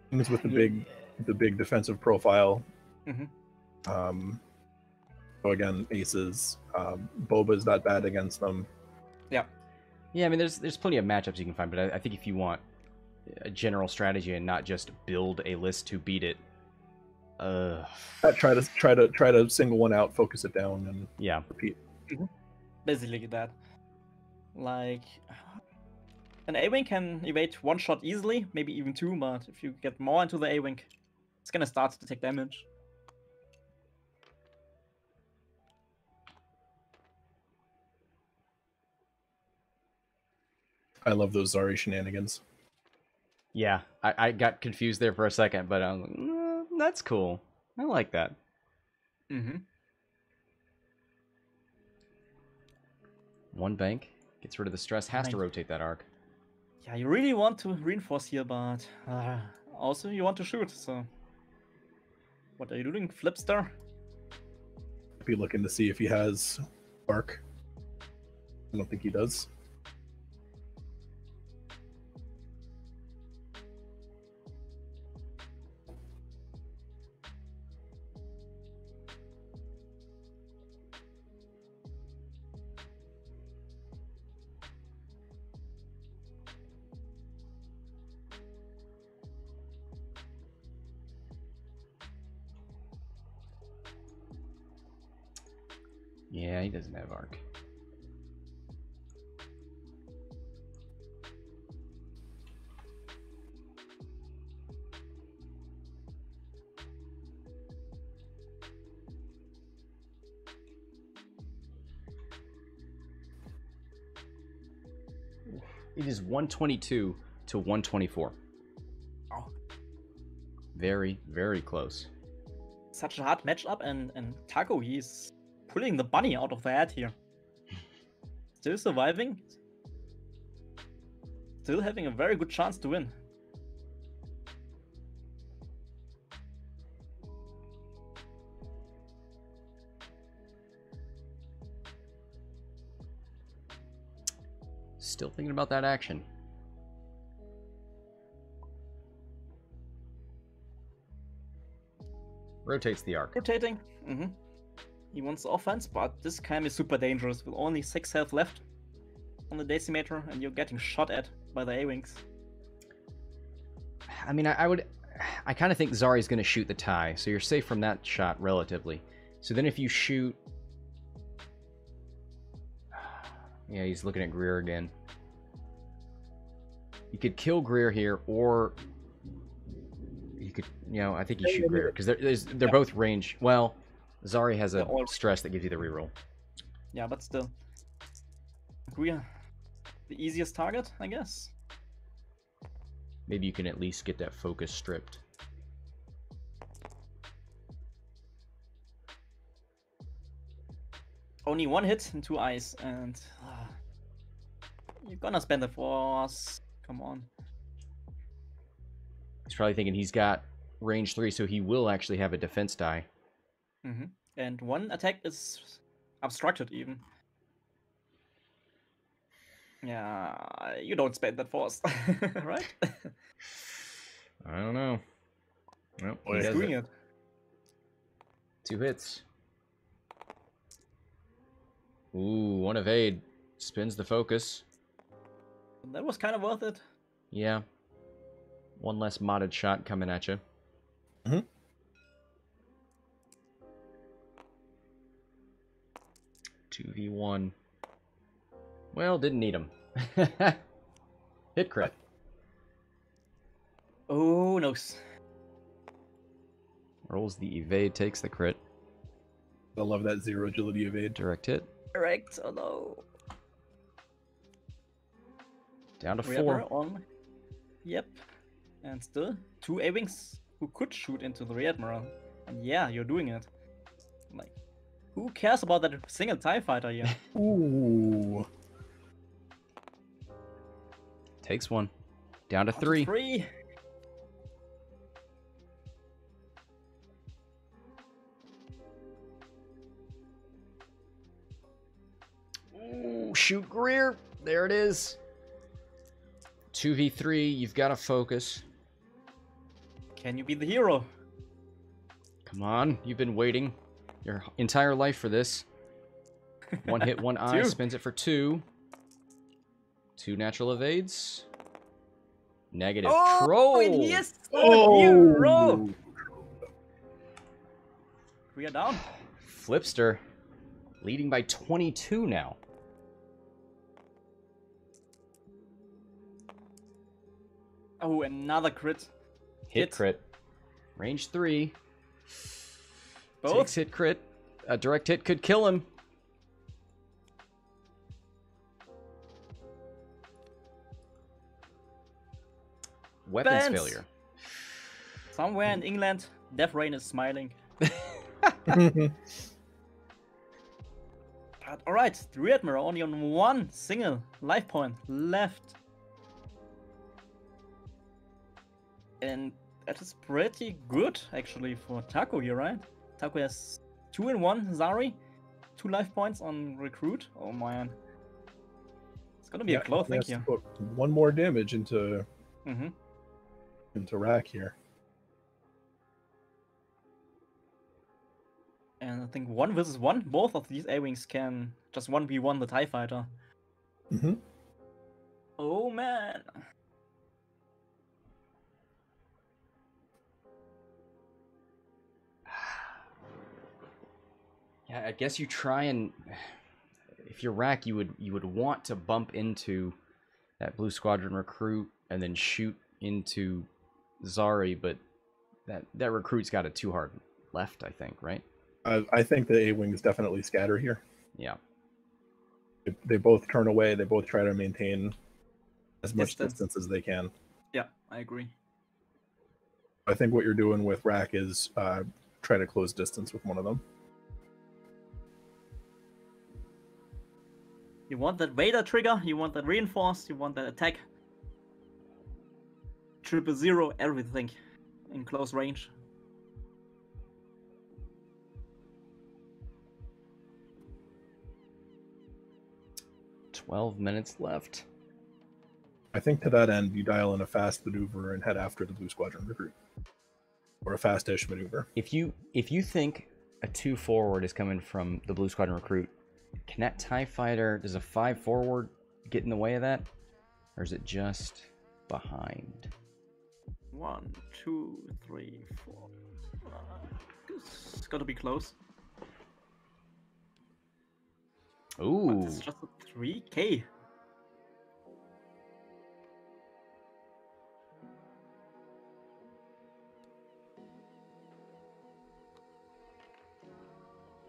Things with the big defensive profile. Mhm. So again, aces. Boba's not bad against them. Yeah. Yeah, I mean, there's plenty of matchups you can find, but I think if you want a general strategy and not just build a list to beat it, Try to single one out, focus it down, and yeah. repeat. Basically that. Like, an A-Wing can evade 1 shot easily, maybe even 2, but if you get more into the A-Wing, it's gonna start to take damage. I love those Zari shenanigans. Yeah, I got confused there for a second, but I was like, that's cool. I like that. Mm-hmm. 1 bank. Gets rid of the stress. Has to rotate that arc. Yeah, you really want to reinforce here, but also you want to shoot, so... What are you doing? Flippster? Be looking to see if he has arc. I don't think he does. Yeah, he doesn't have arc. It is 122 to 124. Oh. Very, very close. Such a hard matchup, and Taco, he's pulling the bunny out of the hat here. Still surviving. Still having a very good chance to win. Still thinking about that action. Rotates the arc. Rotating. He wants the offense, but this cam is super dangerous with only 6 health left on the Decimator, and you're getting shot at by the A-Wings. I mean, I kind of think Zari's going to shoot the tie, so you're safe from that shot relatively. So then if you shoot... Yeah, he's looking at Greer again. You could kill Greer here, or you could, I think you shoot Greer, because they're both range. Well, Zari has a stress that gives you the reroll. Yeah, but still. Greer, the easiest target, I guess. Maybe you can at least get that focus stripped. Only 1 hit and 2 eyes, and you're gonna spend the force. Come on. He's probably thinking he's got range 3, so he will actually have a defense die. And 1 attack is obstructed even. Yeah, you don't spend that force, right? I don't know. Nope, he's doing it. 2 hits. Ooh, 1 evade. Spins the focus. That was kind of worth it. Yeah. 1 less modded shot coming at you. 2v1. Well, didn't need him. Hit crit. Oh, no. Rolls the evade, takes the crit. I love that 0 agility evade. Direct hit. Correct. Oh no. Down to 4. On. Yep. And still 2 A-Wings who could shoot into the Rear Admiral. And yeah, you're doing it. Like, who cares about that single TIE fighter here? Ooh. Takes 1. Down to 3. 3. Ooh, shoot Greer. There it is. 2v3, you've got to focus. Can you be the hero? Come on, you've been waiting your entire life for this. 1 hit, 1 eye, 2. spins it for 2. 2 natural evades. Negative troll. And he is the hero. We are down. Flippster leading by 22 now. Oh, another crit. Hit crit. Range 3. Both? Takes hit crit. A direct hit could kill him. Weapons Bans. failure. Somewhere in England, Death Rain is smiling. But alright, the Rear Admiral only on one single life point left. And that is pretty good, actually, for Taco here, right? Taco has 2 in 1 Zari, 2 life points on Recruit. Oh man. It's gonna be a close thing here. Put one more damage into Rack here. And I think 1 versus 1, both of these A-Wings can just 1v1 the TIE Fighter. Oh man. Yeah, I guess you try and, if you're Rack, you would want to bump into that Blue Squadron recruit and then shoot into Zari, but that recruit's got it too hard left, I think, right? I think the A-Wings definitely scatter here. Yeah. They both turn away. They both try to maintain as much distance as they can. Yeah, I agree. I think what you're doing with Rack is try to close distance with one of them. You want that Vader trigger, you want that reinforced, you want that attack. 000, everything in close range. $12 minutes left. I think to that end, you dial in a fast maneuver and head after the Blue Squadron recruit, or a fast-ish maneuver. If you think a 2 forward is coming from the Blue Squadron recruit, can that TIE Fighter, does a 5 forward get in the way of that, or is it just behind? 1, 2, 3, 4. It's gotta be close. Ooh. But it's just a 3K.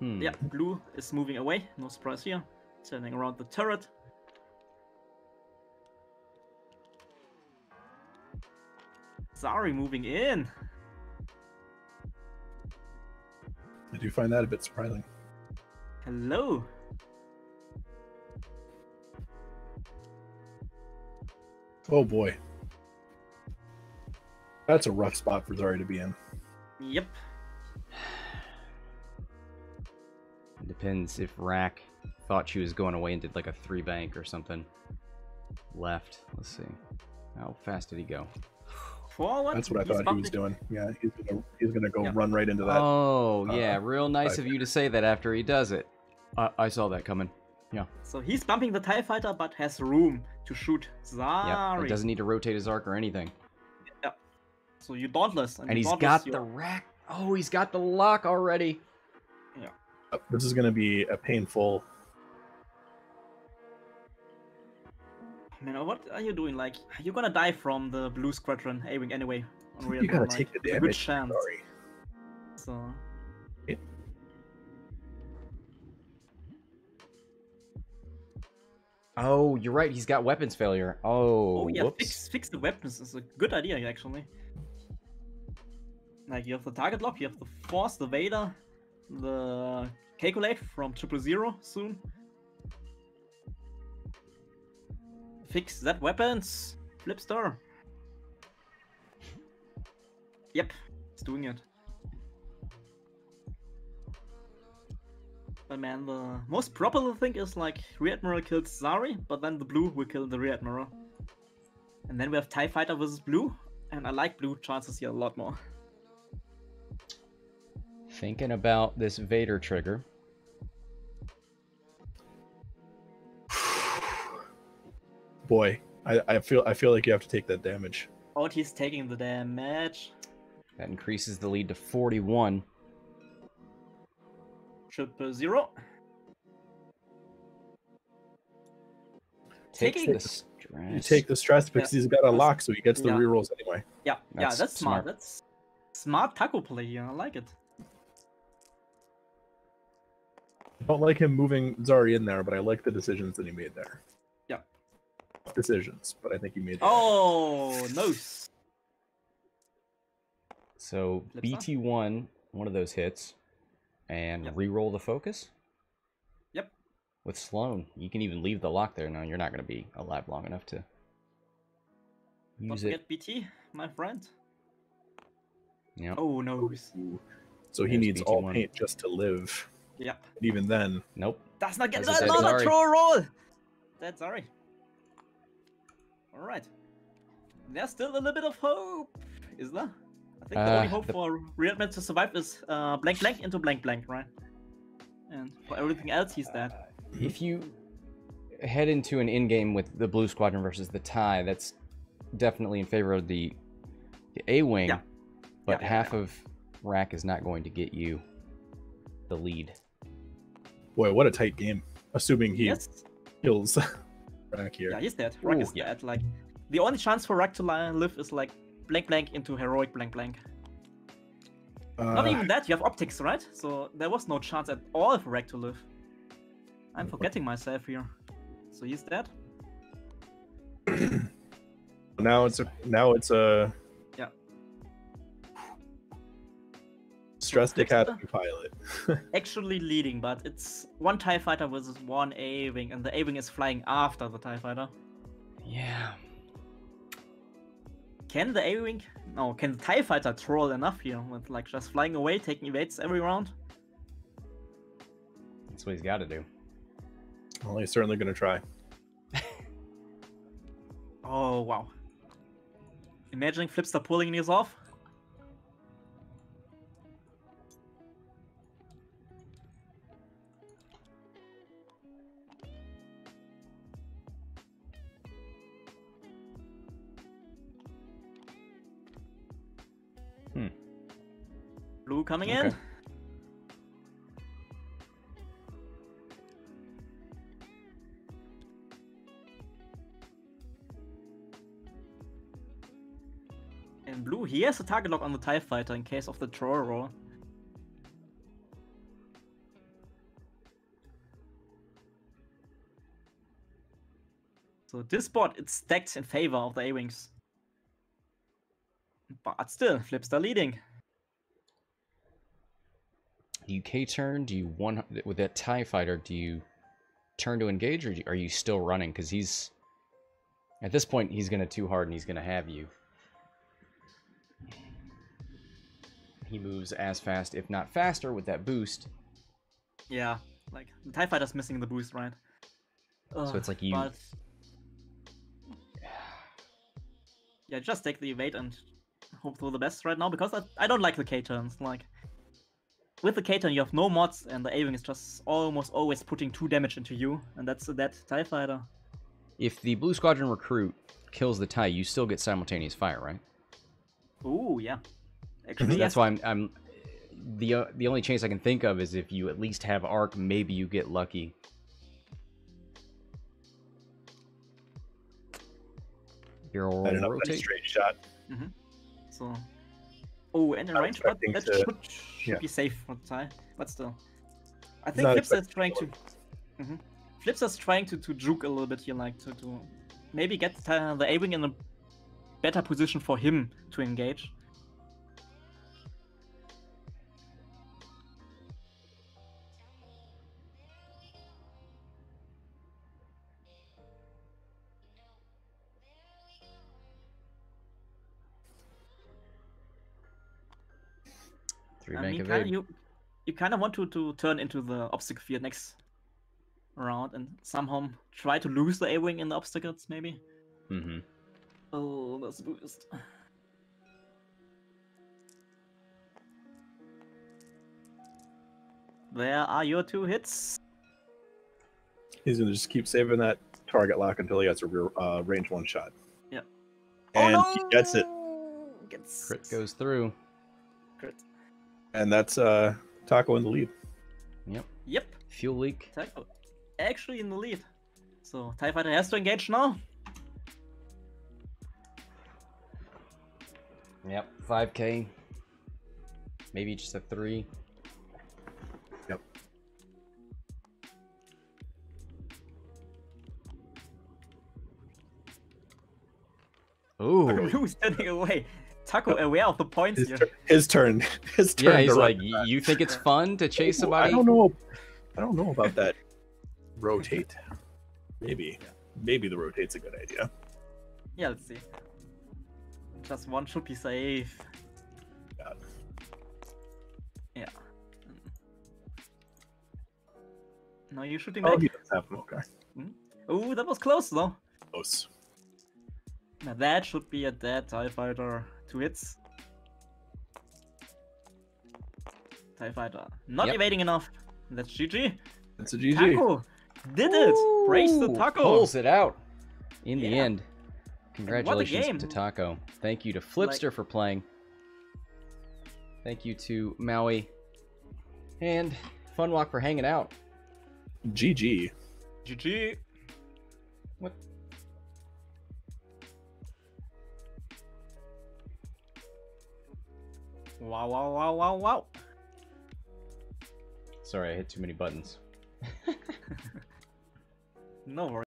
Yeah, blue is moving away. No surprise here. Turning around the turret. Zari moving in. I do find that a bit surprising. Hello. Oh boy. That's a rough spot for Zari to be in. Yep. Depends if Rack thought she was going away and did like a 3 bank or something. Left. Let's see. How fast did he go? Forward. That's what I thought he was doing. Yeah, he's gonna go run right into that. Oh, yeah. Real nice of you to say that after he does it. I saw that coming. Yeah. So he's bumping the TIE Fighter, but has room to shoot Zari. Yeah, it doesn't need to rotate his arc or anything. Yeah. So you dauntless. And he's got the rack. Oh, he's got the lock already. Yeah. This is going to be a painful. Man, what are you doing? Like, you're gonna die from the Blue Squadron A-Wing anyway. On You gotta take the damage. Good chance. Sorry. So. Yeah. Oh, you're right. He's got weapons failure. Oh, yeah. whoops. Fix the weapons is a good idea, actually. Like, you have the target lock, you have the Force, the Vader, the Calculate from 000 soon. Fix that weapons! Flippster! Yep, it's doing it. But man, the most probable thing is like Rear Admiral kills Zari, but then the blue will kill the Rear Admiral. And then we have TIE Fighter versus blue, and I like blue chances here a lot more. Thinking about this Vader trigger. Boy, I feel like you have to take that damage. Oh, he's taking the damage. That increases the lead to 41. 000. Takes the stress. You take the stress because he's got a lock, so he gets the rerolls anyway. Yeah, That's that's smart. That's smart taco play here. I like it. I don't like him moving Zari in there, but I like the decisions that he made there. Yeah. Decisions, but I think he made. Oh, no. So BT1, one of those hits, and re-roll the focus. Yep. with Sloan. You can even leave the lock there. No, you're not going to be alive long enough to Don't use it. forget BT, my friend. Yep. Oh no. So he There's needs all BT1. paint just to live. Yep. And even then, Nope. Does not get That's a dead another Zari. troll roll. That's Zari. All right. There's still a little bit of hope, is there? I think the only hope for Real to survive is blank blank into blank blank, right? And for everything else, he's dead. If you head into an in-game with the Blue Squadron versus the TIE, that's definitely in favor of the A-Wing, Yeah. but Yeah, half of Rack is not going to get you the lead. boy, what a tight game. Assuming he Yes. kills Rack here. Yeah, he's dead. Rack Ooh, is yeah. dead. Like, the only chance for Rack to live is like blank blank into heroic blank blank. Not even that, you have optics, right? So there was no chance at all for Rack to live. I'm forgetting myself here. So he's dead? Now it's a Yeah. stressed Flippster? Academy pilot. Actually leading, but it's one TIE fighter versus one A-Wing, and the A-Wing is flying after the TIE fighter. Yeah. Can the A-Wing... No, can the TIE fighter troll enough here with like just flying away, taking evades every round? That's what he's got to do. Well, he's certainly going to try. Oh, wow. Imagining Flippster pulling these off. Blue coming in. Okay. And blue, he has a target lock on the TIE fighter in case of the troll roll. So this board, it's stacked in favor of the A-Wings. But still, Flippster leading. Do you K-turn? Do you with that TIE fighter, do you turn to engage, or are you still running? Because he's... At this point, he's going to too hard, and he's going to have you. He moves as fast, if not faster, with that boost. Yeah, like, the TIE fighter's missing the boost, right? So it's like you... But... Yeah, just take the evade and hope for the best right now, because I don't like the K-turns. Like, with the K-turn, you have no mods, and the A-Wing is just almost always putting 2 damage into you, and that's a dead TIE fighter. If the Blue Squadron recruit kills the TIE, you still get simultaneous fire, right? Ooh, yeah. Actually, That's yes. why I'm the only chance I can think of is if you at least have arc, maybe you get lucky. Barrel roll, rotate. Straight shot. So, oh, and in I'm range, but expecting that to- should be safe for the TIE. But still, I He's think not Flipster is trying expecting to. Flipster's trying to juke a little bit here, like to maybe get the A-Wing in a better position for him to engage. Three I bank mean, evade. you kind of want to turn into the obstacle field next round and somehow try to lose the A-Wing in the obstacles, maybe. Mm-hmm. Oh, that's a boost. There are your 2 hits. He's going to just keep saving that target lock until he gets a range 1 shot. Yeah. And oh, no! he gets it. Gets Crit goes through. crit. And that's Taco in the lead. Yep. Yep. Fuel leak. Taco actually in the lead. So TIE Fighter has to engage now. Yep. 5K. Maybe just a 3. Yep. Ooh. Who's standing away? Taco aware of the points here. His turn. His turn. Yeah, he's to like, run back. you think it's fun to chase I somebody? don't know. I don't know about that. Rotate. Maybe. Maybe the rotate's a good idea. Yeah, let's see. Just one should be safe. God. Yeah. No, you're shooting Oh, back. he does have them. Okay. Oh, that was close though. Close. Now that should be a dead TIE fighter. 2 hits. TIE fighter. Not Yep. evading enough. That's GG. That's a GG. Taco did it! Praise the Ooh, Taco! Pulls it out in the Yeah. end. Congratulations game. to Taco. Thank you to Flipster for playing. Thank you to Maui. And Funwalk for hanging out. GG. GG. What? Wow, wow, wow, wow, wow. Sorry, I hit too many buttons. No worries.